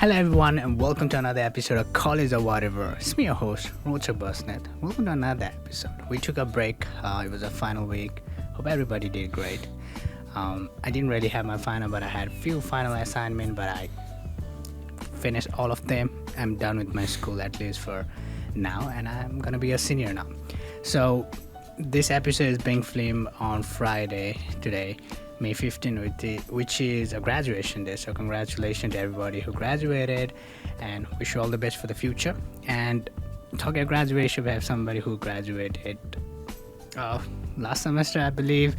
Hello everyone and welcome to another episode of College or Whatever. It's me, your host, Rochak Basnet. Welcome to another episode. We took a break. It was a final week. Hope everybody did great. I didn't really have my final, but I had a few final assignments, but I finished all of them. I'm done with my school, at least for now, and I'm gonna be a senior now. So this episode is being filmed on Friday today, May 15th, which is a graduation day. So congratulations to everybody who graduated, and wish you all the best for the future. And talking about graduation, we have somebody who graduated last semester, I believe.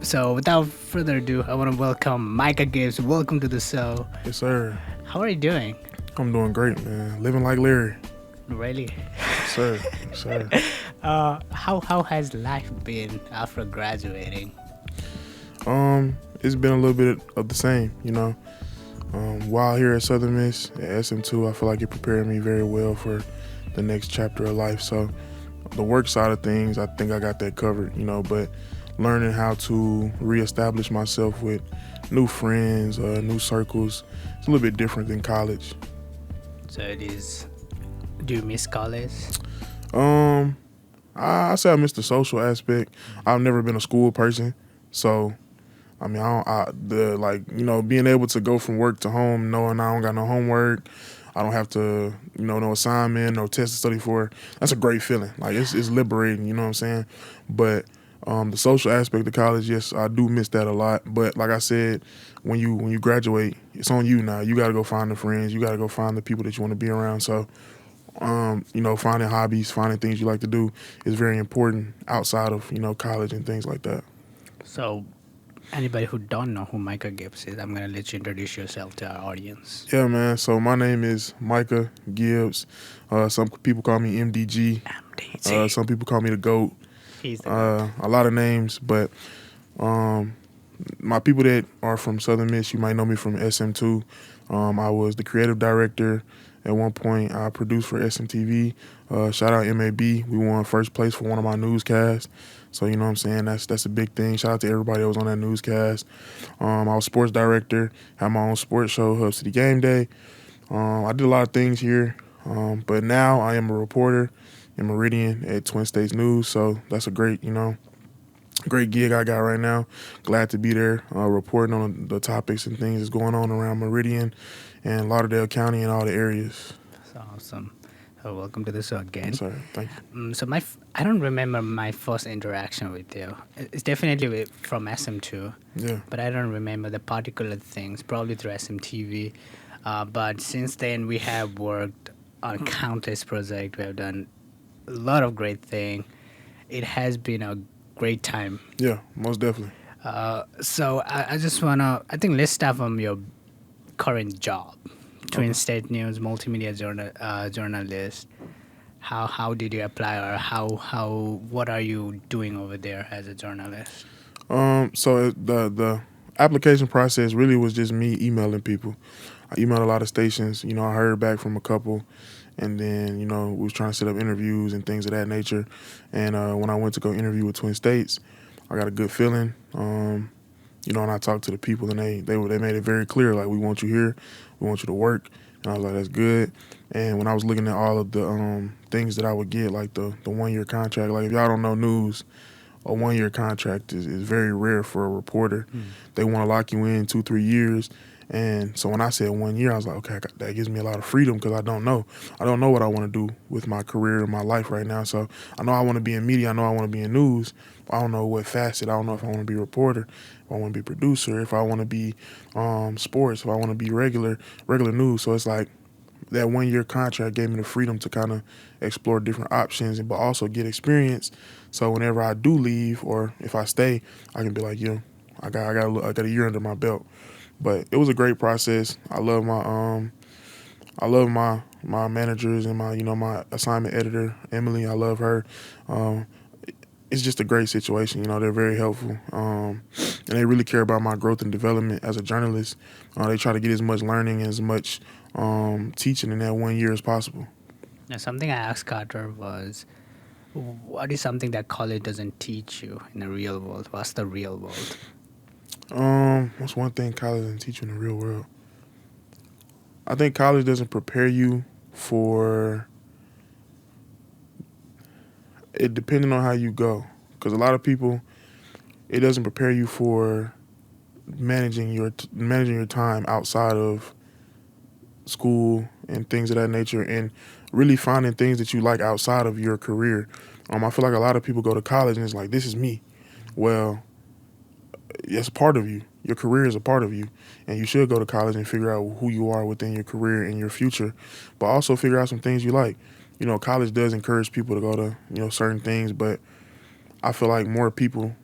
So without further ado, I want to welcome Micah Gibbs. Welcome to the show. Yes, sir. How are you doing? I'm doing great, man. Living like Larry. Really? Yes, sir. Yes, sir. How has life been after graduating? It's been a little bit of the same, you know. While here at Southern Miss, at SM2, I feel like it prepared me very well for the next chapter of life. So the work side of things, I think I got that covered, you know, but learning how to reestablish myself with new friends, new circles, it's a little bit different than college. So it is. Do you miss college? I say I miss the social aspect. I've never been a school person, so I mean, being able to go from work to home, knowing I don't got no homework, I don't have to, no assignment, no test to study for. That's a great feeling. Like it's liberating, you know what I'm saying? But the social aspect of college, yes, I do miss that a lot. But like I said, when you graduate, it's on you now. You got to go find the friends. You got to go find the people that you want to be around. So, finding hobbies, finding things you like to do is very important outside of, college and things like that. So, anybody who don't know who Micah Gibbs is, I'm going to let you introduce yourself to our audience. Yeah, man. So my name is Micah Gibbs. Some people call me MDG. Some people call me the GOAT. He's the GOAT. A lot of names, but my people that are from Southern Miss, you might know me from SM2. I was the creative director. At one point, I produced for SMTV. Shout out MAB. We won first place for one of my newscasts. So, you know what I'm saying? That's a big thing. Shout out to everybody that was on that newscast. I was sports director, had my own sports show, Hub City Game Day. I did a lot of things here. But now I am a reporter in Meridian at Twin States News. So that's a great gig I got right now. Glad to be there, reporting on the topics and things that's going on around Meridian and Lauderdale County and all the areas. That's awesome. So welcome to the show again. Sorry, thank you. I don't remember my first interaction with you. It's definitely from SM2. Yeah. But I don't remember the particular things, probably through SMTV. But since then, we have worked on countless projects. We have done a lot of great things. It has been a great time. Yeah, most definitely. So I just wanna. I think let's start from your current job, Twin State News, Multimedia Journalist. How did you apply, or what are you doing over there as a journalist? So the application process really was just me emailing people. I emailed a lot of stations. I heard back from a couple. And then, we was trying to set up interviews and things of that nature. And when I went to go interview with Twin States, I got a good feeling. And I talked to the people, and they made it very clear, like, we want you here, we want you to work. And I was like, that's good. And when I was looking at all of the things that I would get, like the 1-year contract, like if y'all don't know news, a 1-year contract is very rare for a reporter. They want to lock you in 2-3 years. And so when I said 1 year, I was like, okay, that gives me a lot of freedom because I don't know what I want to do with my career and my life right now. So I know I want to be in media. I know I want to be in news. But I don't know what facet. I don't know if I want to be a reporter, if I want to be a producer, if I want to be sports, if I want to be regular news. So it's like that 1-year contract gave me the freedom to kind of explore different options, but also get experience. So whenever I do leave or if I stay, I can be like, I got a year under my belt. But it was a great process. I love my managers and my assignment editor, Emily. I love her. It's just a great situation. They're very helpful. And they really care about my growth and development as a journalist. They try to get as much learning, as much teaching in that 1 year as possible. Now, something I asked Carter was, what is something that college doesn't teach you in the real world? What's the real world? What's one thing college doesn't teach you in the real world? I think college doesn't prepare you for it, depending on how you go. Because a lot of people, it doesn't prepare you for managing your time outside of school and things of that nature, and really finding things that you like outside of your career. I feel like a lot of people go to college and it's like, this is me. Well, it's a part of you. Your career is a part of you, and you should go to college and figure out who you are within your career and your future, but also figure out some things you like. College does encourage people to go to, certain things, but I feel like more people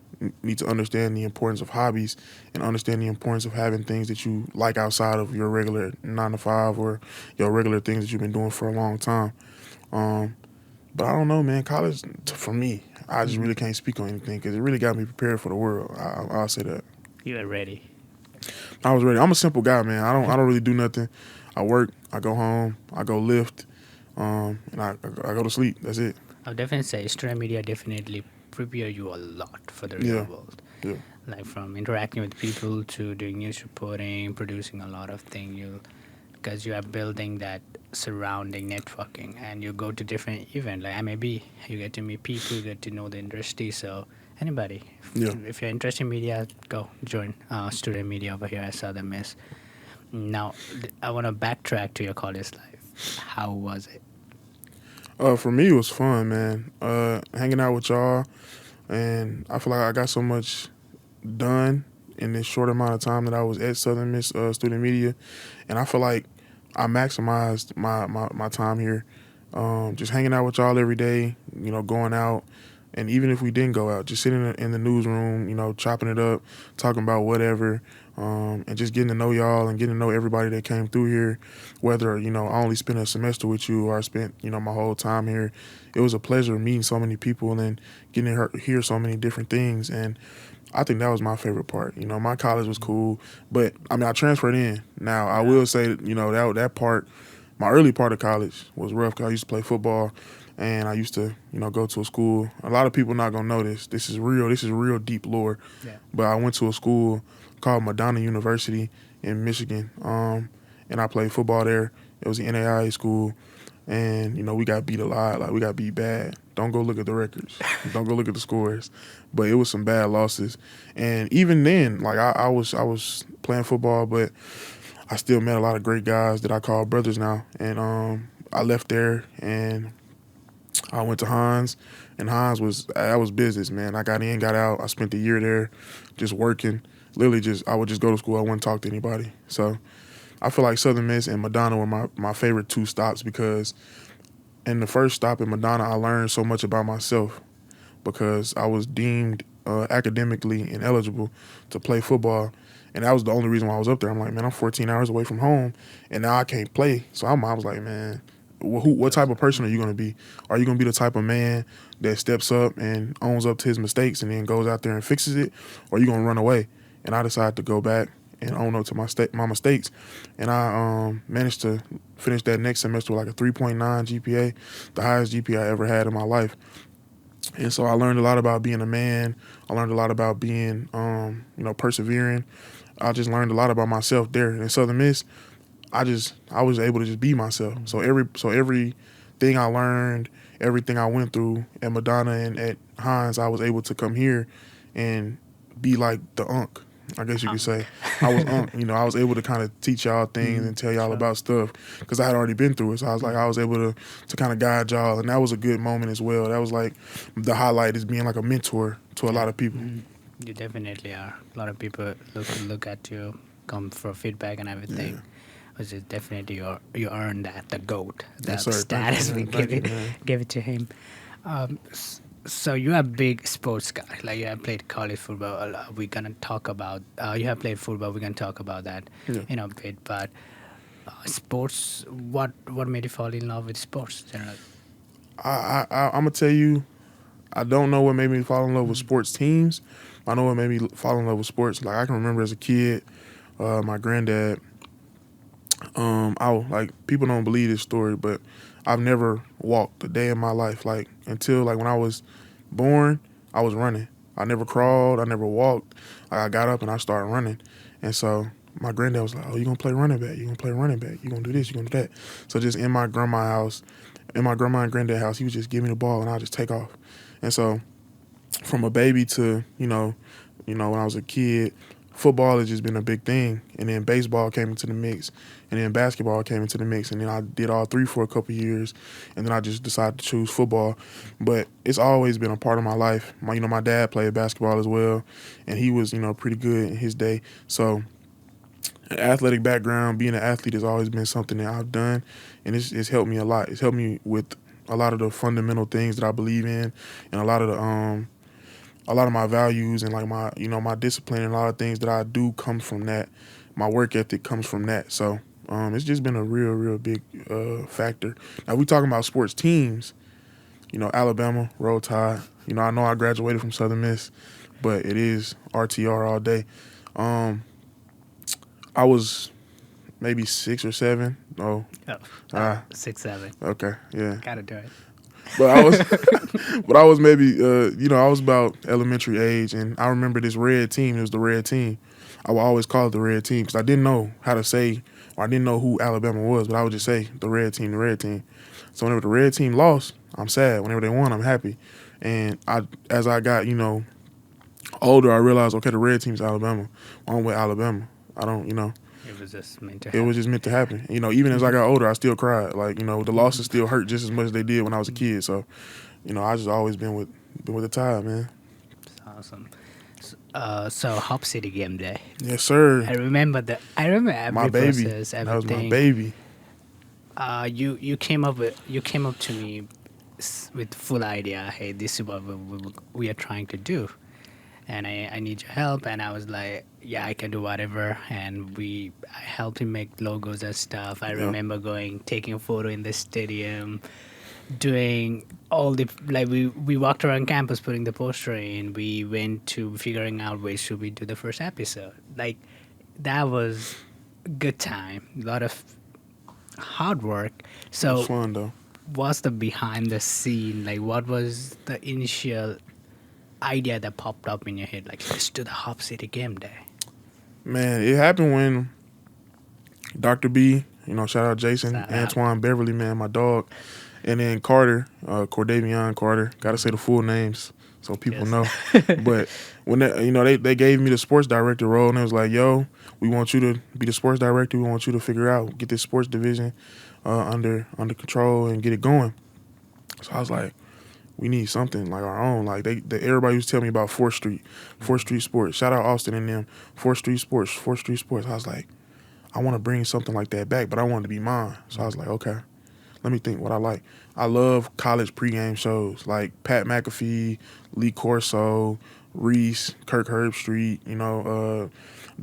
need to understand the importance of hobbies and understand the importance of having things that you like outside of your regular 9 to 5 or your regular things that you've been doing for a long time. But I don't know, man. College, for me, I just really can't speak on anything because it really got me prepared for the world. I'll say that. You were ready. I was ready. I'm a simple guy, man. I don't really do nothing. I work, I go home, I go lift, and I go to sleep. That's it. I would definitely say student media definitely prepare you a lot for the real world. Yeah. Like from interacting with people to doing news reporting, producing a lot of things. Because you are building that surrounding networking, and you go to different events like MAB, you get to meet people, you get to know the industry. So anybody, if you're interested in media, go join student media over here at Southern Miss. Now, I want to backtrack to your college life. How was it? For me, it was fun, man. Hanging out with y'all, and I feel like I got so much done in this short amount of time that I was at Southern Miss Student Media, and I feel like I maximized my time here. Just hanging out with y'all every day, going out, and even if we didn't go out, just sitting in the newsroom, chopping it up, talking about whatever, and just getting to know y'all and getting to know everybody that came through here, whether, I only spent a semester with you or I spent, my whole time here. It was a pleasure meeting so many people and getting to hear so many different things, and I think that was my favorite part. My college was cool, but I transferred in. Now I will say, that part, my early part of college was rough because I used to play football, and I used to, go to a school. A lot of people not gonna know this. This is real. This is real deep lore. Yeah. But I went to a school called Madonna University in Michigan, and I played football there. It was the NAIA school, and we got beat a lot. Like, we got beat bad. Don't go look at the records. Don't go look at the scores. But it was some bad losses. And even then, like, I was playing football, but I still met a lot of great guys that I call brothers now. And I left there and I went to Hans, and Hans was business, man. I got in, got out. I spent the year there just working. Literally I would just go to school. I wouldn't talk to anybody. So I feel like Southern Miss and Madonna were my favorite two stops, because in the first stop in Madonna, I learned so much about myself because I was deemed academically ineligible to play football. And that was the only reason why I was up there. I'm like, man, I'm 14 hours away from home, and now I can't play. So I was like, man, what type of person are you going to be? Are you going to be the type of man that steps up and owns up to his mistakes and then goes out there and fixes it? Or are you going to run away? And I decided to go back and own up to my mistakes. And I managed to finish that next semester with like a 3.9 GPA, the highest GPA I ever had in my life. And so I learned a lot about being a man. I learned a lot about being, persevering. I just learned a lot about myself there. And in Southern Miss, I was able to just be myself. So everything I learned, everything I went through at Madonna and at Hines, I was able to come here and be like the unk, I guess you could say. I was unk. I was able to kind of teach y'all things and tell y'all about stuff because I had already been through it. So I was able to kind of guide y'all, and that was a good moment as well. That was like the highlight, is being like a mentor to a lot of people. You definitely are. A lot of people look at you, come for feedback and everything. Yeah. Which is definitely you earned that, the GOAT, the status we give it to him. So you are a big sports guy. Like, you have played college football. We're gonna talk about. You have played football. We're gonna talk about that in a bit. But sports. What made you fall in love with sports generally? I'm gonna tell you. I don't know what made me fall in love with sports teams. I know what made me fall in love with sports. Like, I can remember as a kid, my granddad. People don't believe this story, but I've never walked a day in my life. Like, until like when I was born, I was running. I never crawled. I never walked. I got up and I started running. And so my granddad was like, "Oh, you gonna play running back? You gonna play running back? You gonna do this? You gonna do that?" So just in my grandma's house, in my grandma and granddad house, he would just give me the ball and I'll just take off. And so from a baby to when I was a kid, football has just been a big thing. And then baseball came into the mix, and then basketball came into the mix, and then I did all three for a couple years, and then I just decided to choose football. But it's always been a part of my life. My dad played basketball as well, and he was pretty good in his day. So an athletic background, being an athlete has always been something that I've done, and it's helped me a lot. It's helped me with a lot of the fundamental things that I believe in, and a lot of my values, and like my discipline, and a lot of things that I do come from that. My work ethic comes from that. So it's just been a real big factor. Now we talking about sports teams, Alabama, Roll Tide. I know I graduated from Southern Miss, but it is RTR all day. I was maybe 6 or 7. Oh, 6, 7. Okay, yeah. Gotta do it. But I was maybe, I was about elementary age, and I remember this red team. It was the red team. I would always call it the red team because I didn't know how to say, or I didn't know who Alabama was, but I would just say the red team, the red team. So whenever the red team lost, I'm sad. Whenever they won, I'm happy. And as I got, older, I realized, okay, the red team's Alabama. I'm with Alabama. I don't, It was just meant to happen. It was just meant to happen. Even as I got older, I still cried. Like, the losses still hurt just as much as they did when I was a kid. So, I just always been with the Tide, man. That's awesome. So Hop City game day. Yes, sir. I remember every my baby. process, everything. That was my baby. You came up to me with full idea. Hey, this is what we are trying to do, and I need your help. And I was like, yeah, I can do whatever. And I helped him make logos and stuff. I remember taking a photo in the stadium, doing all the, like, we walked around campus putting the poster in. We went to figuring out where should we do the first episode. Like, that was a good time. A lot of hard work. So it was fun, though. What's the behind the scene? Like, what was the initial idea that popped up in your head? Like, let's do the Hop City game day. Man, it happened when Dr. B, shout out Jason, Antoine Beverly, man, my dog, and then Carter, Cordavion Carter. Got to say the full names so people know. But when they gave me the sports director role, and it was like, yo, we want you to be the sports director. We want you to figure out, get this sports division under control and get it going. So I was like, we need something like our own. Like everybody was telling me about 4th Street Sports. Shout out Austin and them. 4th Street Sports. I was like, I want to bring something like that back, but I want it to be mine. So I was like, okay, let me think what I like. I love college pregame shows like Pat McAfee, Lee Corso, Reese, Kirk Herbstreit,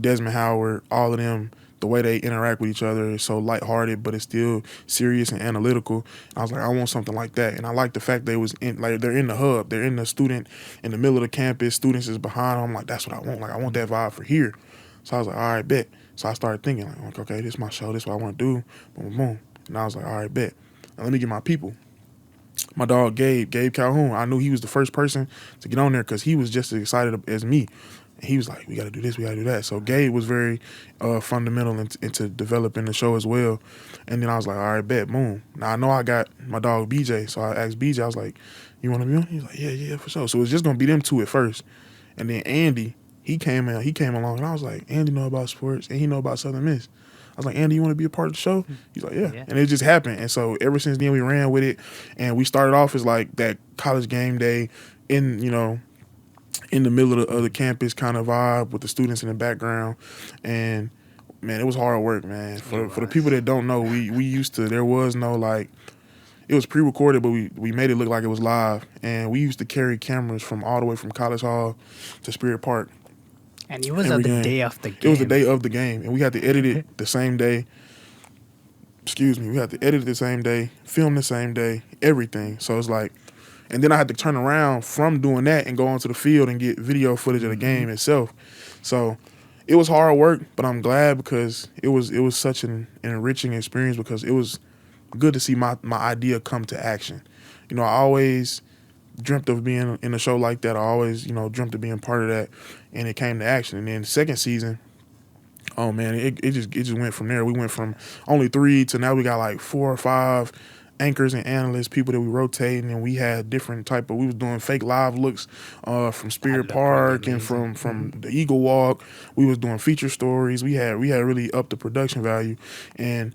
Desmond Howard, all of them. The way they interact with each other is so lighthearted, but it's still serious and analytical. I was like, I want something like that. And I like the fact they're in the hub. They're in the student, in the middle of the campus. Students is behind them. I'm like, that's what I want. Like, I want that vibe for here. So I was like, all right, bet. So I started thinking, like, okay, this is my show. This is what I want to do. Boom, boom. And I was like, all right, bet. Now let me get my people. My dog, Gabe Calhoun, I knew he was the first person to get on there because he was just as excited as me. And he was like, we got to do this, we got to do that. So Gabe was very fundamental into developing the show as well. And then I was like, all right, bet, boom. Now I know I got my dog BJ, so I asked BJ, I was like, you want to be on? He's like, yeah, for sure. So it was just going to be them two at first. And then Andy, he came along, and I was like, Andy know about sports, and he know about Southern Miss. I was like, Andy, you want to be a part of the show? He's like, yeah. And it just happened. And so ever since then, we ran with it. And we started off as like that college game day in the middle of the campus kind of vibe with the students in the background. And, man, it was hard work, man. For the people that don't know, we used to, there was no, like, it was pre-recorded, but we made it look like it was live. And we used to carry cameras from all the way from College Hall to Spirit Park. And it was on the day of the game. It was the day of the game. And we had to edit it the same day. We had to edit it the same day, film the same day, everything. So it's like, and then I had to turn around from doing that and go onto the field and get video footage of the game itself. So it was hard work, but I'm glad because it was such an enriching experience because it was good to see my idea come to action. I always dreamt of being in a show like that. I always, dreamt of being part of that, and it came to action. And then the second season, Oh man, it just went from there. We went from only 3 to now we got like 4 or 5 anchors and analysts, people that we rotate, and we had different type of. We was doing fake live looks from Spirit Park and from the Eagle Walk. We was doing feature stories. We had really upped the production value, and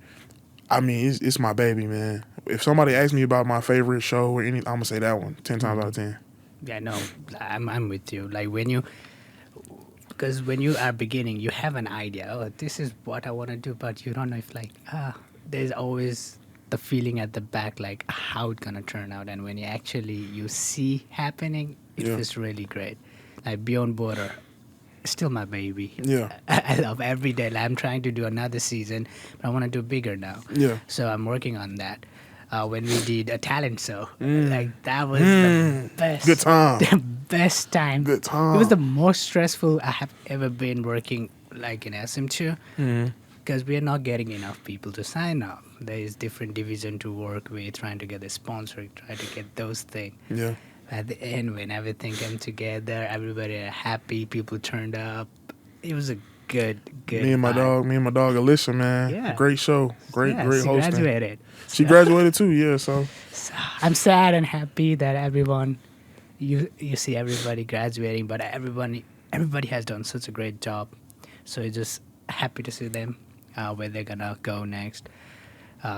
I mean it's my baby, man. If somebody asks me about my favorite show or any, I'm gonna say that one 10 times out of 10. Yeah, no, I'm with you. Like because when you are beginning, you have an idea. Oh, this is what I want to do, but you don't know if there's always the feeling at the back, like how it's gonna turn out. And when you see happening, it feels really great. Like Beyond Border, still my baby. Yeah. I love every day. Like, I'm trying to do another season, but I want to do bigger now. Yeah. So I'm working on that. When we did a talent show, like that was the best. Good time. The best time. Good time. It was the most stressful I have ever been working like in SM2 because we are not getting enough people to sign up. There is different division to work with, trying to get the sponsor, trying to get those things. Yeah. At the end, when everything came together, everybody are happy, people turned up. It was a good Me and my dog Alyssa, man. Yeah. Great show. Great she hosting. graduated. She graduated too, yeah, so I'm sad and happy that everyone, you see everybody graduating, but everybody has done such a great job. So it's just happy to see them where they're gonna go next.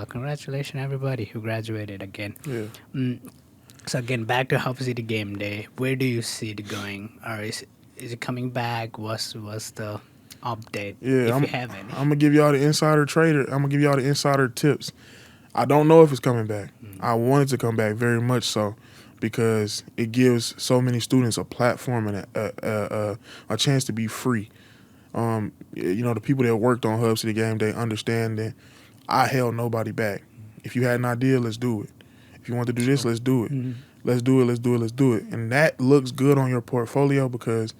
Congratulations, everybody who graduated again. yeah. So again, back to Hub City Game Day. Where do you see it going, or is it coming back? What's the update? Yeah, if you have any. I'm gonna give y'all the insider trader. I'm gonna give y'all the insider tips. I don't know if it's coming back. I want it to come back very much so, because it gives so many students a platform and a chance to be free. The people that worked on Hub City Game Day understand that I held nobody back. If you had an idea, let's do it. If you want to do this, let's do it. Let's do it. And that looks good on your portfolio because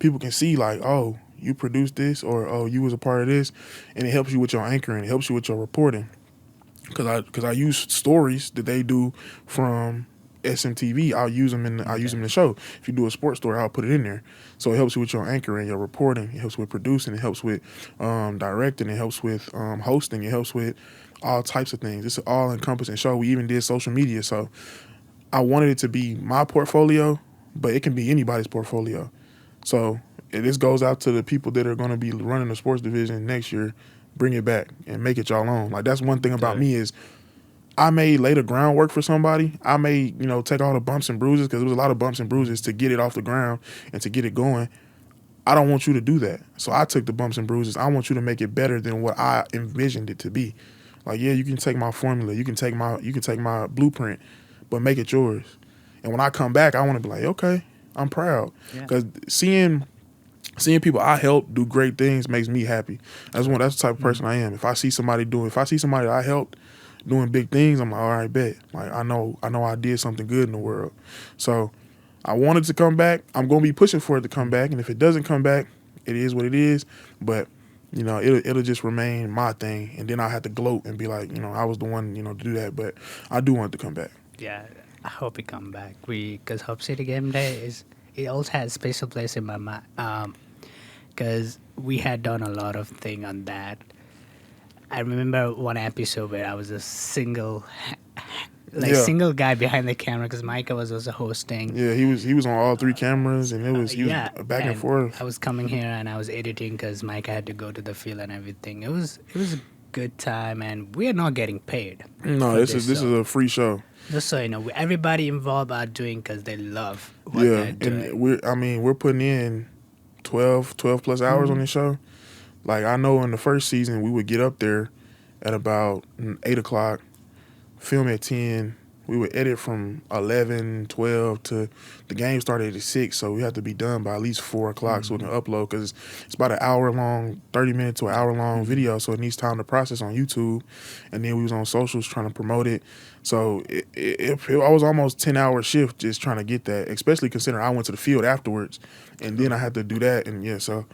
people can see like, oh, you produced this, or oh, you was a part of this, and it helps you with your anchoring. It helps you with your reporting. Because I use stories that they do from SMTV. I'll use them in the show. If you do a sports story, I'll put it in there. So it helps you with your anchoring, your reporting. It helps with producing. It helps with directing. It helps with hosting. It helps with all types of things. It's an all-encompassing show. We even did social media. So I wanted it to be my portfolio, but it can be anybody's portfolio. So this goes out to the people that are going to be running the sports division next year. Bring it back and make it y'all own. Like, that's one thing about me is I may lay the groundwork for somebody. I may, take all the bumps and bruises, because there was a lot of bumps and bruises to get it off the ground and to get it going. I don't want you to do that. So I took the bumps and bruises. I want you to make it better than what I envisioned it to be. Like, yeah, you can take my formula, you can take my blueprint, but make it yours. And when I come back, I want to be like, okay, I'm proud. Because seeing people I help do great things makes me happy. That's the type of person I am. If I see somebody that I helped doing big things, I'm like, all right, bet. Like, I know I did something good in the world. So I want it to come back. I'm gonna be pushing for it to come back. And if it doesn't come back, it is what it is. But it'll just remain my thing. And then I have to gloat and be like, I was the one, to do that. But I do want it to come back. Yeah, I hope it come back. Because Hub City Game Day it also has a special place in my mind. Because we had done a lot of things on that. I remember one episode where I was a single guy behind the camera, because Micah was also hosting. Yeah, he was on all 3 cameras, and he was back and forth. I was coming here and I was editing because Micah had to go to the field and everything. It was a good time, and we are not getting paid. No, this is a free show. Just so you know, everybody involved are doing because they love what they're doing. And we're putting in 12 plus hours on this show. Like, I know in the first season we would get up there at about 8 o'clock, film at 10. We would edit from 11, 12 to the game started at 6, so we have to be done by at least 4 o'clock so we can upload, because it's about an hour long, 30 minute to an hour long video, so it needs time to process on YouTube. And then we was on socials trying to promote it. So I was almost 10-hour shift just trying to get that, especially considering I went to the field afterwards, and then I had to do that. And so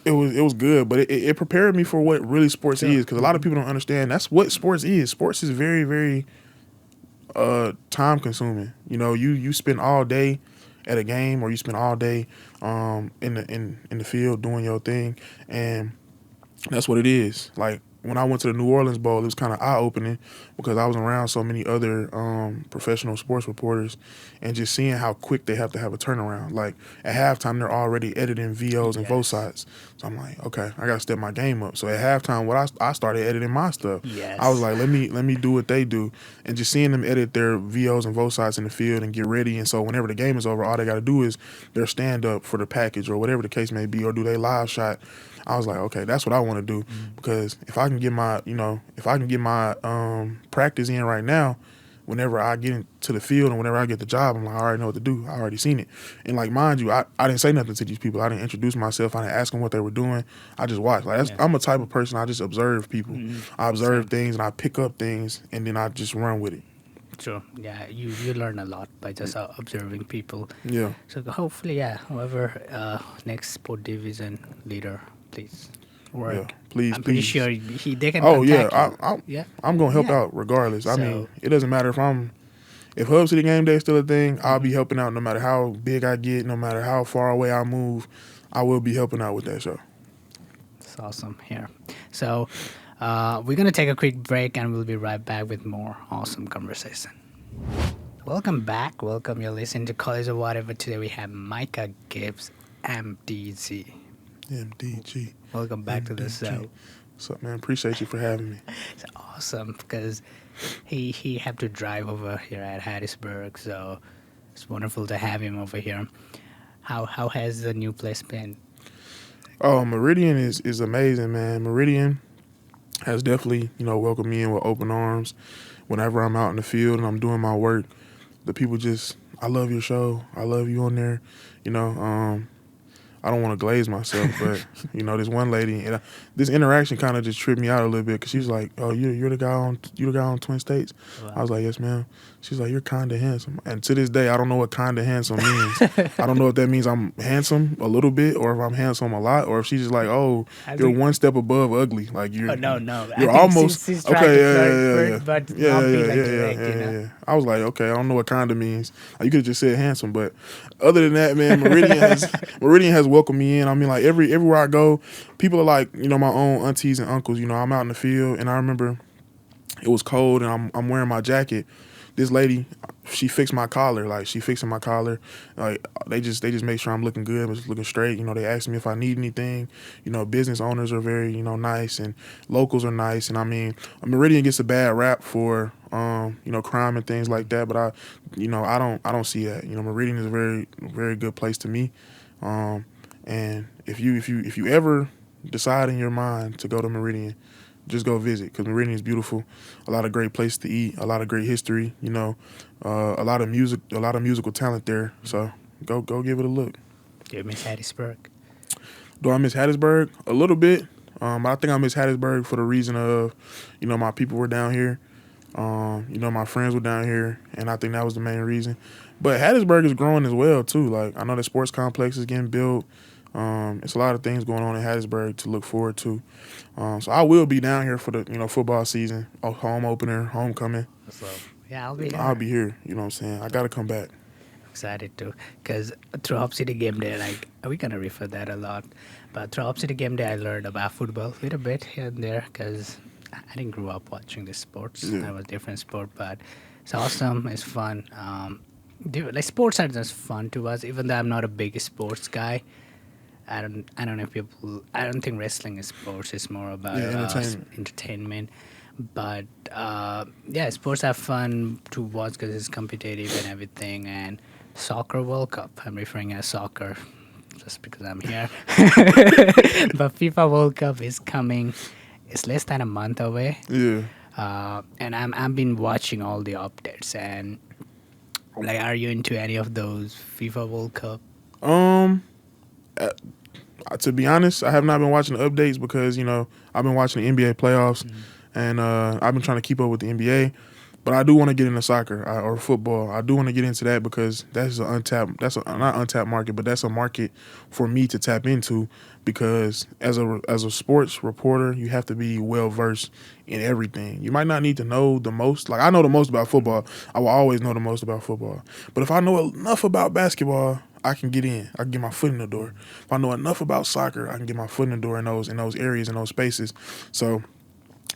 it was good, but it prepared me for what really sports is, because a lot of people don't understand that's what sports is. Sports is very, very time consuming. You spend all day at a game, or you spend all day in the field doing your thing, and That's what it is. Like when I went to the New Orleans Bowl, it was kind of eye opening because I was around so many other professional sports reporters, and just seeing how quick they have a turnaround. Like at halftime, they're already editing VOs and vote Yes. sides. So I'm like, okay, I gotta step my game up. So at halftime, I started editing my stuff. I was Yes. like, let me do what they do, and just seeing them edit their VOs and vote sides in the field and get ready. And so whenever the game is over, all they got to do is their stand up for the package or whatever the case may be, or do they live shot. I was like, okay, that's what I want to do because if I can get my, practice in right now, whenever I get into the field and whenever I get the job, I'm like, I already know what to do. I already seen it. And like, mind you, I didn't say nothing to these people. I didn't introduce myself. I didn't ask them what they were doing. I just watched. Like, Yeah. I'm a type of person. I just observe people. I observe Same. things and I pick up things and then I just run with it. True. Yeah, you learn a lot by just observing people. Yeah. So hopefully, yeah, whoever next sport division leader, please work. Yeah. Please, I'm pretty please. sure they can Oh yeah, contact you. Yeah. I'm gonna help Yeah. out regardless. I mean, So it doesn't matter if Hub City Game Day is still a thing. I'll be helping out no matter how big I get, no matter how far away I move. I will be helping out with that show. it's awesome here. So we're gonna take a quick break and we'll be right back with more awesome conversation. Welcome back. Welcome. You're listening to College of Whatever. Today we have Micah Gibbs, MDZ. MDG. Welcome back to the MDG. show. What's up, man? Appreciate you for having me. It's awesome because he had to drive over here at Hattiesburg, so it's wonderful to have him over here. How has the new place been? Oh, Meridian is amazing, man. Meridian has definitely, welcomed me in with open arms. Whenever I'm out in the field and I'm doing my work, the people just, I love your show. I love you on there. I don't want to glaze myself, but this one lady, and this interaction kind of just tripped me out a little bit because she was like, "Oh, you're the guy on Twin States." Wow. I was like, "Yes, ma'am." She's like, "You're kind of handsome," and to this day, I don't know what kind of handsome means. I don't know if that means I'm handsome a little bit, or if I'm handsome a lot, or if she's just like, "Oh, I you're think- one step above ugly." Like you're. Oh, no. I You're think almost she's trying to flirt, but yeah, not be yeah, like yeah, direct, yeah. I was like, okay, I don't know what kind of means. You could have just said handsome, but other than that, man, Meridian has welcomed me in. I mean, like everywhere I go, people are like, my own aunties and uncles. I'm out in the field, and I remember it was cold, and I'm wearing my jacket. This lady, she fixed my collar. Like she fixing my collar. Like they just make sure I'm looking good, I'm looking straight. They ask me if I need anything. Business owners are very nice, and locals are nice. And I mean, Meridian gets a bad rap for crime and things like that. But I don't see that. Meridian is a very very good place to me. And if you ever decide in your mind to go to Meridian, just go visit because Meridian is beautiful. A lot of great places to eat, a lot of great history. A lot of musical talent there. So go give it a look. Do you miss Hattiesburg? Do I miss Hattiesburg? A little bit. I think I miss Hattiesburg for the reason of, my people were down here. My friends were down here, and I think that was the main reason. But Hattiesburg is growing as well too. Like I know the sports complex is getting built. It's a lot of things going on in Hattiesburg to look forward to. So I will be down here for the football season, home opener, homecoming. So yeah, I'll be here. I'll be here. You know what I'm saying? I got to come back. Excited too, because through Hop City Game Day, like we're gonna refer that a lot, but through Hop City Game Day, I learned about football a little bit here and there, because I didn't grow up watching the sports. Yeah. I was a different sport, but it's awesome. It's fun. Sports are just fun to us, even though I'm not a big sports guy. I don't know if people. I don't think wrestling is sports. It's more about entertainment. But sports are fun to watch because it's competitive and everything. And soccer World Cup. I'm referring as soccer just because I'm here. But FIFA World Cup is coming. It's less than a month away. Yeah. And I've been watching all the updates. And like, are you into any of those FIFA World Cup? To be honest, I have not been watching the updates because I've been watching the NBA playoffs, and I've been trying to keep up with the NBA. But I do want to get into soccer or football. I do want to get into that because that's an untapped. Not untapped market, but that's a market for me to tap into. Because as a sports reporter, you have to be well versed in everything. You might not need to know the most. Like I know the most about football. I will always know the most about football. But if I know enough about basketball, I can get in. I can get my foot in the door. If I know enough about soccer, I can get my foot in the door in those areas, in those spaces. So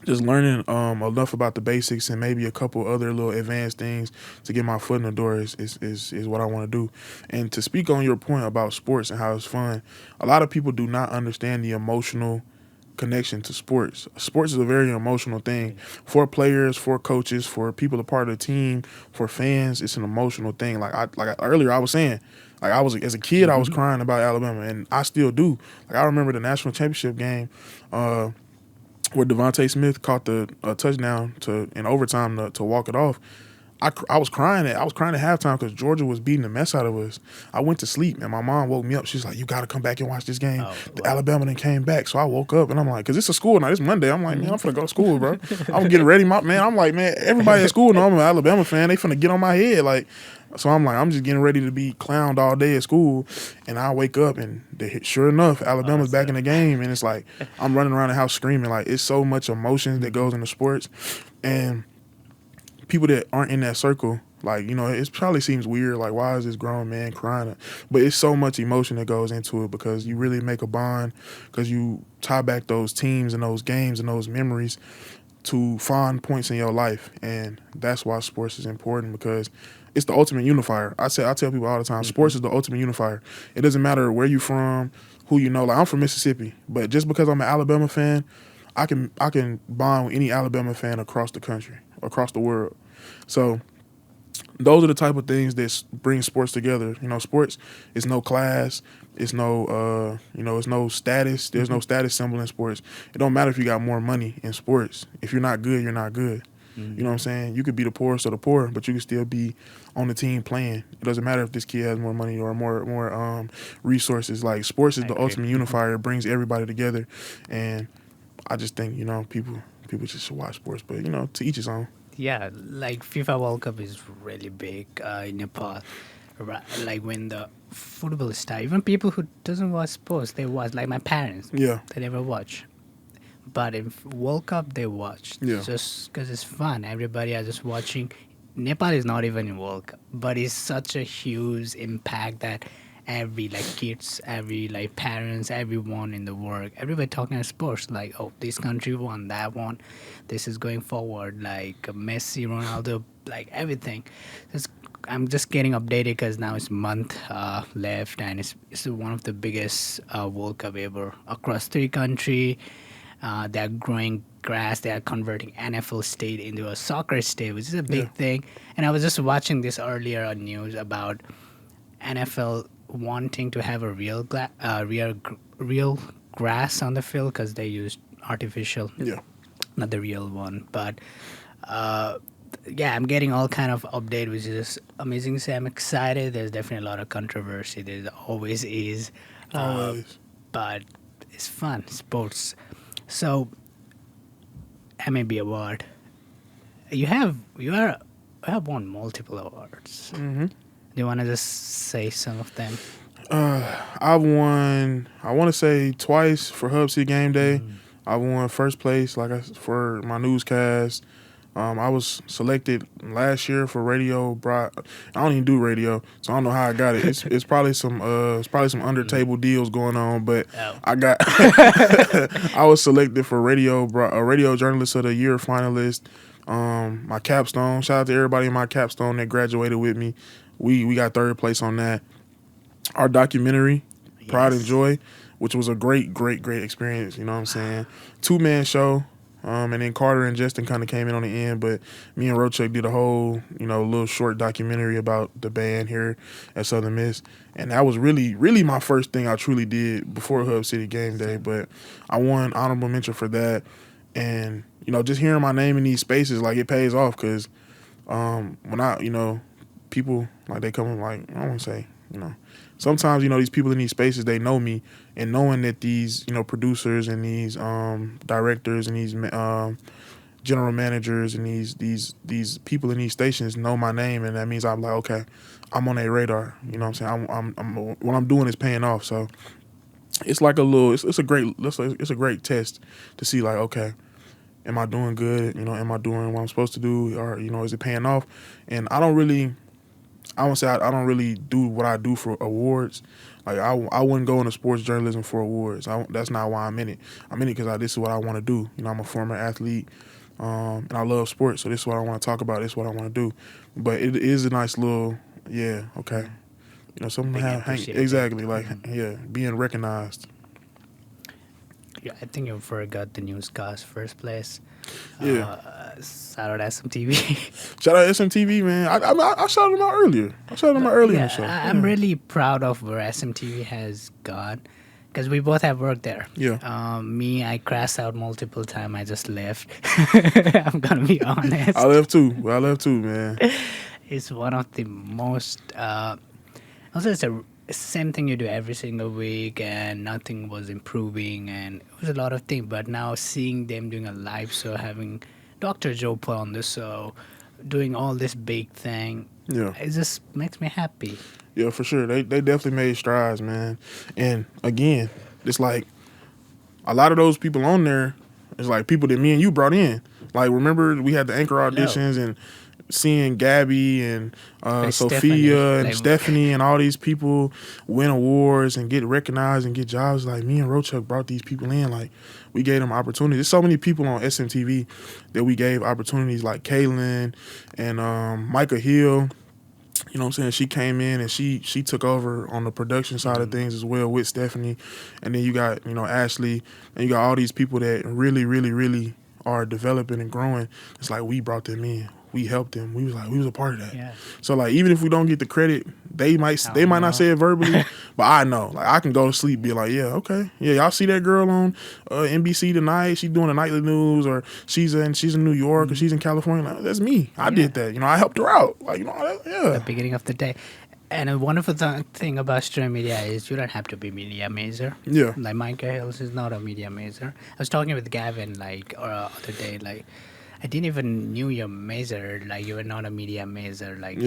just learning enough about the basics and maybe a couple other little advanced things to get my foot in the door is what I want to do. And to speak on your point about sports and how it's fun, a lot of people do not understand the emotional connection to sports. Sports is a very emotional thing for players, for coaches, for people a part of the team, for fans. It's an emotional thing. Earlier I was saying, like I was as a kid, I was crying about Alabama, and I still do. Like I remember the national championship game where Devontae Smith caught the touchdown in overtime to walk it off. I was crying at halftime because Georgia was beating the mess out of us. I went to sleep and my mom woke me up. She's like, "You got to come back and watch this game." The Alabama then came back, so I woke up and I'm like, because it's a school night. It's Monday. I'm like, man, I'm finna go to school, bro. I'm getting ready, I'm like, man, everybody at school know I'm an Alabama fan. They finna get on my head, like. So I'm like, I'm just getting ready to be clowned all day at school, and I wake up and sure enough, Alabama's back in the game, and it's like I'm running around the house screaming. Like it's so much emotion that goes into sports, and people that aren't in that circle, like, you know, it probably seems weird, like, why is this grown man crying? But it's so much emotion that goes into it because you really make a bond, because you tie back those teams and those games and those memories to fond points in your life. And that's why sports is important, because it's the ultimate unifier. I tell people all the time, sports is the ultimate unifier. It doesn't matter where you from, who you know. Like, I'm from Mississippi, but just because I'm an Alabama fan, I can bond with any Alabama fan across the country, across the world. So those are the type of things that bring sports together. You know, sports is no class. It's no, it's no status. There's no status symbol in sports. It don't matter if you got more money in sports. If you're not good, you're not good. You know what I'm saying? You could be the poorest of the poor, but you can still be on the team playing. It doesn't matter if this kid has more money or more resources. Like, sports is the ultimate unifier. It brings everybody together. And I just think, you know, people just should watch sports, but, you know, to each his own. Yeah, like FIFA World Cup is really big in Nepal. Like when the football start, even people who doesn't watch sports, they watch. Like my parents, Yeah. they never watch. But in World Cup, they watch. Yeah. Just because it's fun. Everybody are just watching. Nepal is not even in World Cup, but it's such a huge impact that every kids, every parents, everyone in the world, everybody talking about sports. Like, oh, this country won, that one, this is going forward. Like Messi, Ronaldo, like everything. I'm just getting updated because now it's a month left, and it's one of the biggest World Cup ever across 3 countries. They're growing grass. They are converting NFL state into a soccer state, which is a big thing. And I was just watching this earlier on news about NFL wanting to have a real grass on the field because they use artificial, not the real one. But I'm getting all kind of update, which is amazing. So I'm excited. There's definitely a lot of controversy. There always is, but it's fun. Sports. So, MAB award. You have won multiple awards. Do you want to just say some of them? I've won, I want to say twice for Hub City Game Day. I won first place for my newscast. I was selected last year for radio. I don't even do radio, so I don't know how I got it. It's probably some under table deals going on, but I got I was selected for a radio journalist of the year finalist. My capstone. Shout out to everybody in my capstone that graduated with me. We got 3rd place on that. Our documentary, Pride and Joy, which was a great experience. You know what I'm saying? 2-man show. And then Carter and Justin kind of came in on the end, but me and Rochak did a whole, little short documentary about the band here at Southern Miss. And that was really, really my first thing I truly did before Hub City Game Day. But I won honorable mention for that. And, just hearing my name in these spaces, like, it pays off because when I, people, like, they come, like, I don't want to say, sometimes, these people in these spaces, they know me, and knowing that these, producers and these directors and these general managers and these people in these stations know my name, and that means I'm like, okay, I'm on their radar. You know what I'm saying? I'm what I'm doing is paying off. So it's like it's a great test to see, like, okay, am I doing good? Am I doing what I'm supposed to do? Or, is it paying off? And I don't really I won't say I don't really do what I do for awards. Like I wouldn't go into sports journalism for awards. That's not why I'm in it. I'm in it because this is what I want to do. You know, I'm a former athlete, and I love sports. So this is what I want to talk about. This is what I want to do. But it is a nice little, yeah, okay. You know, something exactly like being recognized. Yeah, I think you forgot the newscast first place. Yeah. Shout out SMTV. Shout out SMTV, man. I shouted them out earlier. I shouted them out earlier in the show. I'm really proud of where SMTV has gone because we both have worked there. Yeah. Me, I crashed out multiple times. I just left. I'm going to be honest. I left too, man. It's one of the most... also, it's the same thing you do every single week and nothing was improving and it was a lot of things. But now seeing them doing a live show, having Dr. Joe put on the show, doing all this big thing, it just makes me happy. Yeah, for sure. They definitely made strides, man. And again, it's like a lot of those people on there is like people that me and you brought in. Like, remember we had the anchor auditions and seeing Gabby and Sophia and Stephanie and all these people win awards and get recognized and get jobs. Like, me and Rochak brought these people in. Like, we gave them opportunities. There's so many people on SMTV that we gave opportunities, like Kaylin and Micah Hill. You know what I'm saying? She came in and she took over on the production side of things as well with Stephanie. And then you got, Ashley, and you got all these people that really, really, really are developing and growing. It's like we brought them in. We helped them. We was a part of that. Yeah. So like, even if we don't get the credit, they might not say it verbally, but I know. Like, I can go to sleep, be like, yeah, okay, yeah, y'all see that girl on NBC tonight? She's doing the nightly news, or she's in New York, or she's in California. Like, that's me. I did that. I helped her out. Like, the beginning of the day. And a wonderful thing about streaming media is you don't have to be media major. Yeah. Like Micah Hills is not a media major. I was talking with Gavin other day, like, I didn't even knew your major, like you were not a media major, like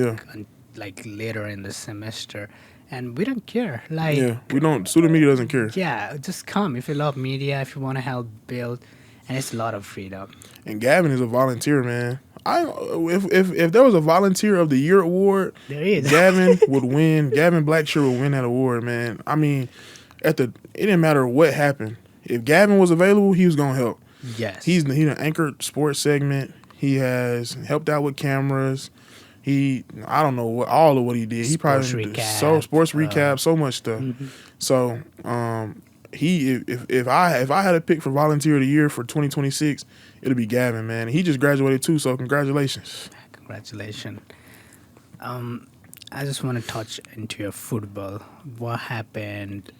later in the semester, and we don't care. Like, we don't. Student media doesn't care. Yeah, just come if you love media, if you want to help build, and it's a lot of freedom. And Gavin is a volunteer, man. If there was a Volunteer of the Year award, there is. Gavin would win. Gavin Blackshear would win that award, man. I mean, it didn't matter what happened. If Gavin was available, he was gonna help. Yes. He's an anchored sports segment. He has helped out with cameras. I don't know all of what he did. He probably sports recap, so much stuff. Mm-hmm. So if I had a pick for Volunteer of the Year for 2026, it'll be Gavin, man. He just graduated too, so congratulations. Congratulations. I just want to touch into your football. What happened?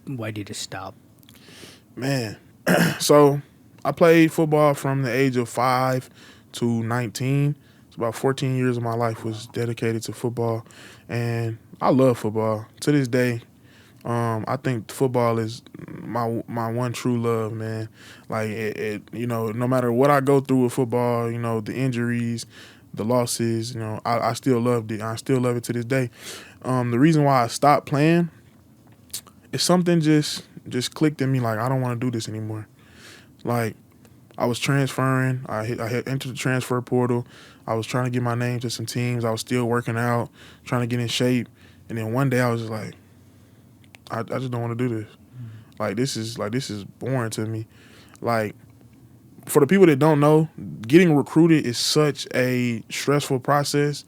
Why did it stop? Man. So I played football from the age of 5 to 19. So about 14 years of my life was dedicated to football, and I love football to this day. I think football is my one true love, man. Like no matter what I go through with football, the injuries, the losses, I still loved it. I still love it to this day. The reason why I stopped playing is something just clicked in me. Like, I don't want to do this anymore. Like, I was transferring. I had entered the transfer portal. I was trying to get my name to some teams. I was still working out, trying to get in shape. And then one day I was just like, I just don't want to do this. Like, this is boring to me. Like, for the people that don't know, getting recruited is such a stressful process,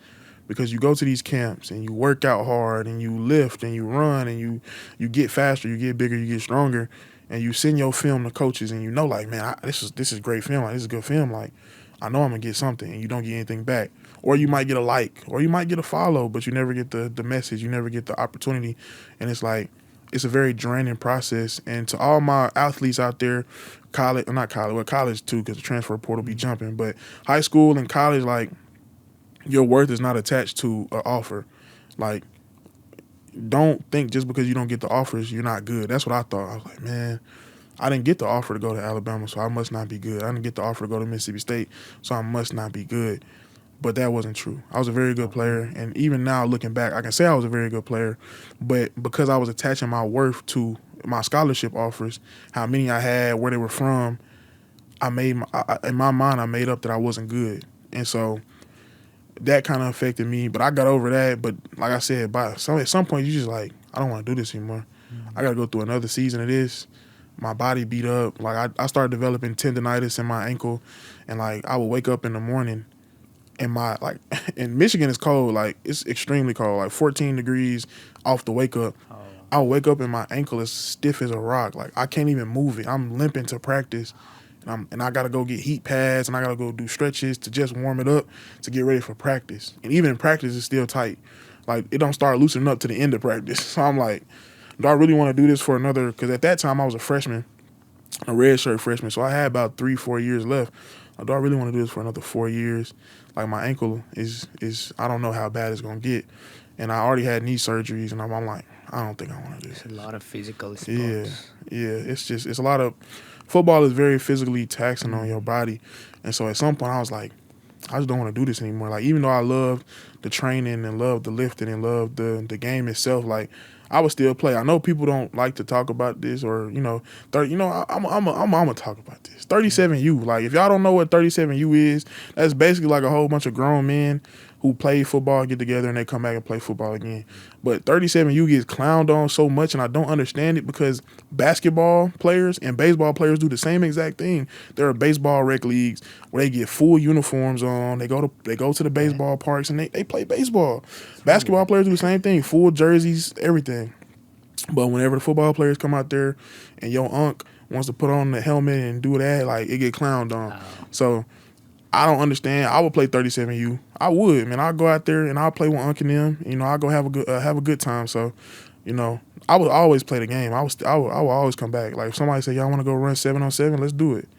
because you go to these camps and you work out hard and you lift and you run and you get faster, you get bigger, you get stronger, and you send your film to coaches and like, man, this is great film. Like, this is good film. Like, I know I'm gonna get something, and you don't get anything back. Or you might get a like, or you might get a follow, but you never get the message. You never get the opportunity, and it's like, it's a very draining process. And to all my athletes out there, college too, because the transfer portal be jumping, but high school and college, like, your worth is not attached to an offer. Like, don't think just because you don't get the offers, you're not good. That's what I thought. I was like, man, I didn't get the offer to go to Alabama, so I must not be good. I didn't get the offer to go to Mississippi State, so I must not be good. But that wasn't true. I was a very good player, and even now, looking back, I can say I was a very good player, but because I was attaching my worth to my scholarship offers, how many I had, where they were from, in my mind, I made up that I wasn't good. And so that kind of affected me. But I got over that. But like I said, at some point, you just like, I don't want to do this anymore. I got to go through another season of this. My body beat up. Like I started developing tendonitis in my ankle, and like I would wake up in the morning, and my like, in Michigan it's cold. Like it's extremely cold. Like 14 degrees off the wake up. Oh, I would wake up and my ankle is stiff as a rock. Like I can't even move it. I'm limping to practice, and I gotta go get heat pads, and I gotta go do stretches to just warm it up to get ready for practice. And even in practice, it's still tight. Like it don't start loosening up to the end of practice. So I'm like, do I really want to do this for another? Because at that time I was a freshman, a redshirt freshman, so I had about 3-4 years left. Do I really want to do this for another 4 years? Like my ankle is I don't know how bad it's gonna get, and I already had knee surgeries, and I'm like, I don't think I want to do this. it's a lot of physical sports. Yeah. It's a lot of football is very physically taxing on your body, and so at some point I was like, I just don't want to do this anymore. Like even though I love the training and love the lifting and love the game itself, like I would still play. I know people don't like to talk about this, or I'm gonna talk about this. 37U. Like if y'all don't know what 37U is, that's basically like a whole bunch of grown men who play football, get together, and they come back and play football again. But 37U gets clowned on so much, and I don't understand it because basketball players and baseball players do the same exact thing. There are baseball rec leagues where they get full uniforms on. They go to the baseball parks and they play baseball. Basketball players do the same thing, full jerseys, everything. But whenever the football players come out there and your unk wants to put on the helmet and do that, like it get clowned on. So I don't understand. I would play 37U. I would, man. I'll go out there and I'll play with Unc and them. I'll go have a good time. So, I would always play the game. I would always come back. Like if somebody say y'all want to go run 7-on-7, let's do it.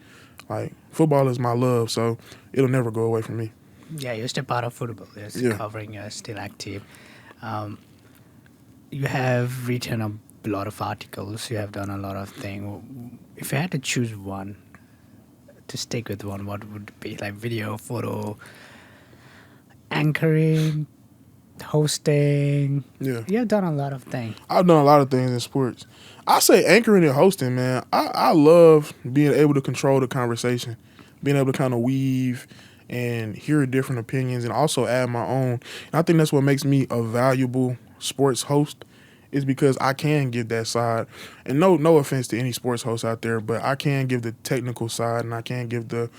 Like football is my love, so it'll never go away from me. Yeah, you're still part of football. You're covering. You're still active. You have written a lot of articles. You have done a lot of things. If you had to choose one, to stick with one, what would it be? Like video, photo, anchoring, hosting. Yeah. You have done a lot of things. I've done a lot of things in sports. I say anchoring and hosting, man. I love being able to control the conversation, being able to kind of weave and hear different opinions and also add my own. And I think that's what makes me a valuable sports host, is because I can give that side. And no offense to any sports host out there, but I can give the technical side and I can give the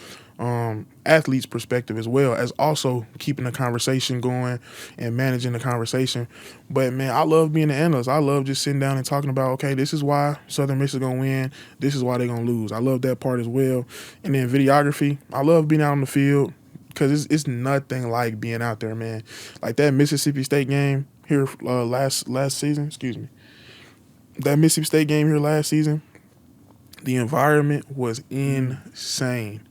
athlete's perspective as well as also keeping the conversation going and managing the conversation. But, man, I love being an analyst. I love just sitting down and talking about, okay, this is why Southern Miss is going to win. This is why they're going to lose. I love that part as well. And then videography, I love being out on the field because it's nothing like being out there, man. Like that Mississippi State game here last season, that Mississippi State game here last season, the environment was insane.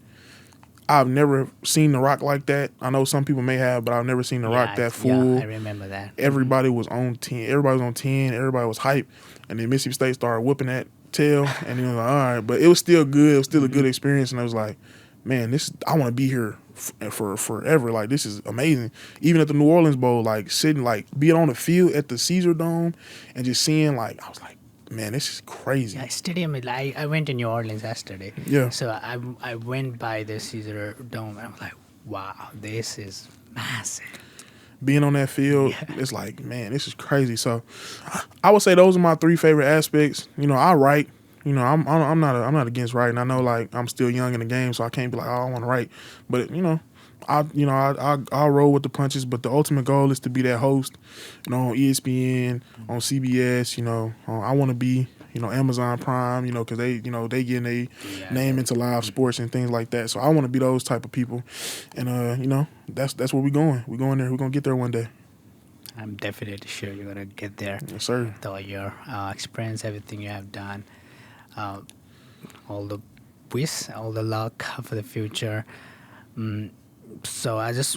I've never seen The Rock like that. I know some people may have, but I've never seen The Rock that full. Yeah, I remember that. Everybody was on 10. Everybody was on 10. Everybody was hyped. And then Mississippi State started whooping that tail. And then I was like, all right. But it was still good. It was still a good experience. And I was like, man, I want to be here for forever. Like, this is amazing. Even at the New Orleans Bowl, like, sitting, like, being on the field at the Caesar Dome and just seeing, like, I was like, man, this is crazy. Yeah, stadium. I went to New Orleans yesterday. Yeah. So I went by the Caesar Dome and I was like, wow, this is massive. Being on that field, it's like, man, this is crazy. So I would say those are my three favorite aspects. I write. I'm not against writing. I know, like, I'm still young in the game, so I can't be like, oh, I want to write. But I'll roll with the punches. But the ultimate goal is to be that host, on ESPN, on CBS. I want to be, Amazon Prime, because they getting a name into live sports and things like that. So I want to be those type of people, and that's where we going. We're going there. We're gonna get there one day. I'm definitely sure you're gonna get there. Yes, sir. With all your experience, everything you have done, all the wish, all the luck for the future. So I just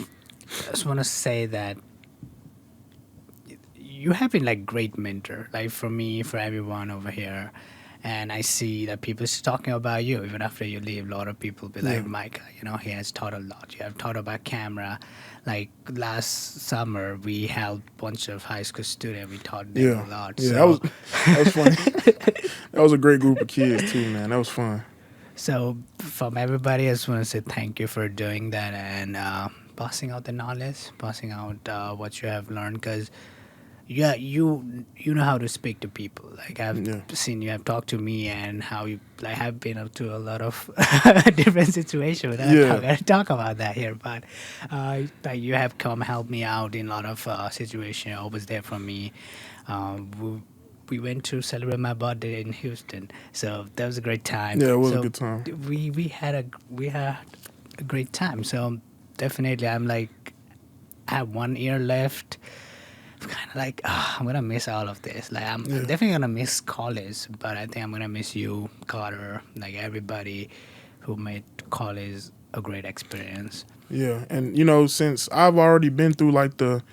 want to say that you have been like great mentor, like for me, for everyone over here. And I see that people is talking about you even after you leave. A lot of people be like, Micah, he has taught a lot. You have taught about camera. Like last summer, we held a bunch of high school students. We taught them a lot. Yeah, so, that was funny. That was a great group of kids too, man. That was fun. So from everybody, I just want to say thank you for doing that. And passing out the knowledge, passing out what you have learned, because yeah, you know how to speak to people. Like I've Yeah. seen you have talked to me and how you like have been up to a lot of different situations. I'm Yeah. not gonna talk about that here, but like you have come help me out in a lot of situations. Always there for me. We went to celebrate my birthday in Houston, so that was a great time. Yeah, it was a So good time. we had a great time. So definitely, I'm like I have 1 year left. I'm kind of like, I'm gonna miss all of this. Like, I'm Yeah. definitely gonna miss college, but I think I'm gonna miss you, Carter, like everybody who made college a great experience. Yeah, and you know, since I've already been through like the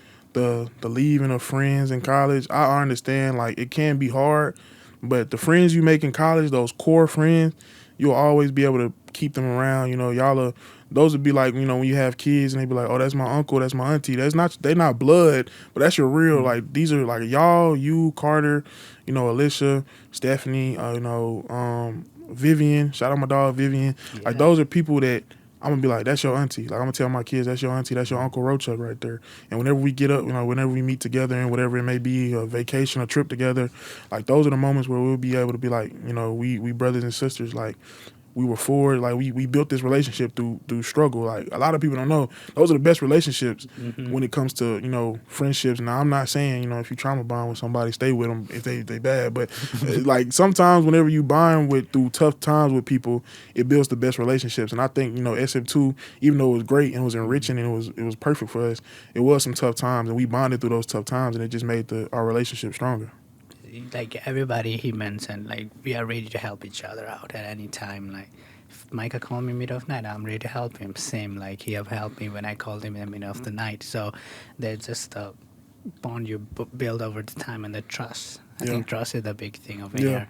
leaving of friends in college, I understand like it can be hard, but the friends you make in college, those core friends, you'll always be able to keep them around. You know, y'all are those would be like, you know, when you have kids and they be like, oh, that's my uncle, that's my auntie. That's not they not blood, but that's your real. Like these are like y'all, you, Carter, you know, Alicia, Stephanie, Vivian. Shout out my dog Vivian. Like those are people that I'm gonna be like, that's your auntie. Like I'm gonna tell my kids, that's your auntie, that's your Uncle Rochak right there. And whenever we get up, you know, whenever we meet together and whatever it may be, a vacation, a trip together, like those are the moments where we'll be able to be like, you know, we brothers and sisters. Like we were forward. Like we built this relationship through struggle. Like a lot of people don't know, those are the best relationships when it comes to, you know, friendships. Now I'm not saying, you know, if you trauma bond with somebody, stay with them if they bad, but like sometimes whenever you bond with through tough times with people, it builds the best relationships. And I think, you know, SM2, even though it was great and it was enriching and it was perfect for us, it was some tough times and we bonded through those tough times and it just made our relationship stronger. Like everybody he mentioned, like we are ready to help each other out at any time. Like if Micah called me middle of night, I'm ready to help him. Same, like he have helped me when I called him in the middle of the night. So there's just a bond you build over the time and the trust. I think trust is the big thing over here.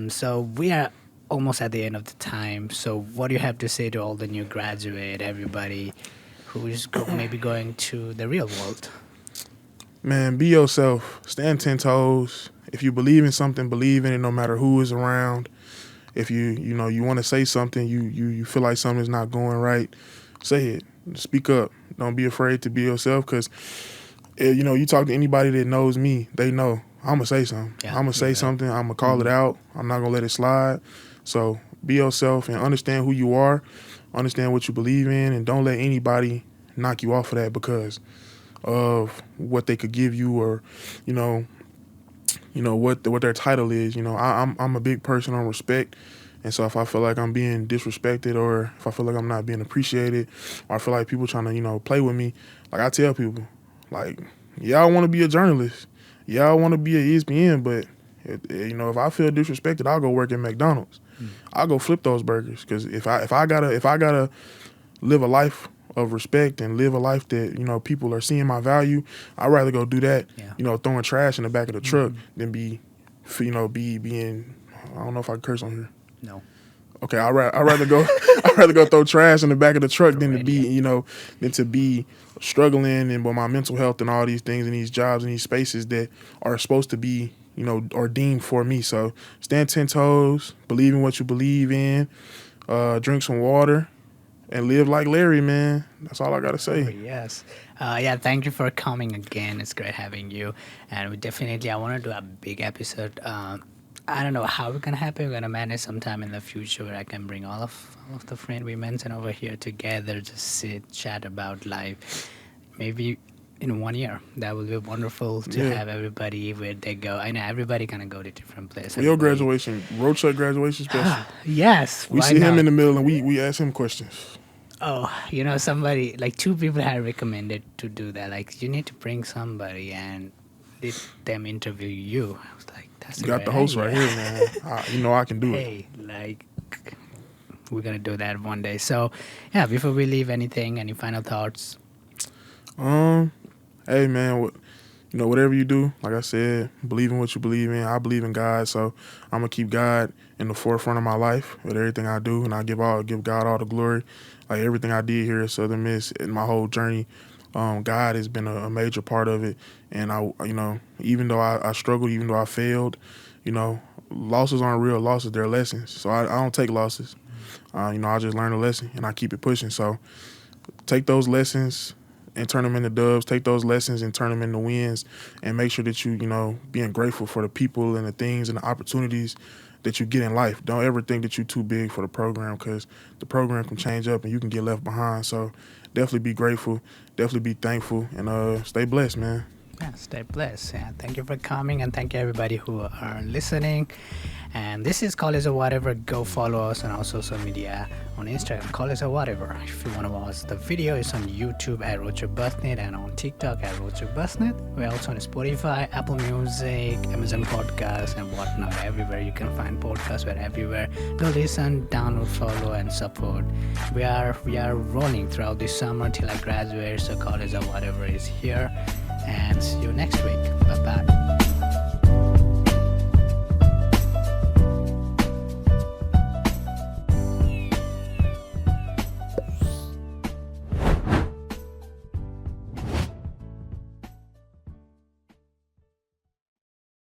So we are almost at the end of the time. So what do you have to say to all the new graduate, everybody who is maybe going to the real world? Man, be yourself. Stand 10 toes. If you believe in something, believe in it no matter who is around. If you know, you want to say something, you feel like something's not going right, say it. Speak up. Don't be afraid to be yourself because, you know, you talk to anybody that knows me, they know. I'm going to say something. Yeah, I'm going to say something. I'm going to call it out. I'm not going to let it slide. So be yourself and understand who you are, understand what you believe in, and don't let anybody knock you off of that because of what they could give you or, you know what their title is. You know, I'm a big person on respect, and so if I feel like I'm being disrespected or if I feel like I'm not being appreciated or I feel like people trying to, you know, play with me, like I tell people, like, yeah, I want to be a journalist, yeah, I want to be an ESPN, but you know, if I feel disrespected, I'll go work at McDonald's. I'll go flip those burgers because if I gotta live a life of respect and live a life that, you know, people are seeing my value, I'd rather go do that, you know, throwing trash in the back of the truck than being, I don't know if I can curse on here. No. Okay, I'd rather go throw trash in the back of the truck than to be, you know, than to be struggling and with my mental health and all these things and these jobs and these spaces that are supposed to be, you know, ordained for me. So stand 10 toes, believe in what you believe in, drink some water, and live like Larry, man. That's all I got to say. Yes. Yeah, thank you for coming again. It's great having you. And I want to do a big episode. I don't know how we're going to happen. We're going to manage sometime in the future where I can bring all of the friends we mentioned over here together, just sit, chat about life. Maybe in 1 year. That would be wonderful to have everybody where they go. I know everybody going to go to different places. Your graduation, Rochak graduation special. Yes. We see him in the middle and we ask him questions. Oh, you know, somebody, like 2 people had recommended to do that. Like, you need to bring somebody and let them interview you. I was like, that's you got the host right here, man. You know I can do it. Hey, like, we're going to do that one day. So, yeah, before we leave, any final thoughts? Hey, man, you know, whatever you do, like I said, believe in what you believe in. I believe in God, so I'm going to keep God in the forefront of my life with everything I do, and I give God all the glory. Like everything I did here at Southern Miss in my whole journey, God has been a major part of it. And you know, even though I struggled, even though I failed, you know, losses aren't real losses; they're lessons. So I don't take losses. You know, I just learn a lesson and I keep it pushing. So take those lessons and turn them into dubs. Take those lessons and turn them into wins, and make sure that you being grateful for the people and the things and the opportunities that you get in life. Don't ever think that you're too big for the program, because the program can change up and you can get left behind. So definitely be grateful, definitely be thankful, and stay blessed, man. Yeah, stay blessed. Yeah, thank you for coming, and thank you everybody who are listening. And this is College or Whatever. Go follow us on our social media on Instagram, College or Whatever. If you want to watch the video, it's on YouTube at Rochak Basnet and on TikTok at Rochak Basnet. We're also on Spotify, Apple Music, Amazon Podcasts, and whatnot. Everywhere you can find podcasts, we're everywhere. Go listen, download, follow, and support. We are rolling throughout this summer till I graduate. So College or Whatever is here. And see you next week. Bye bye.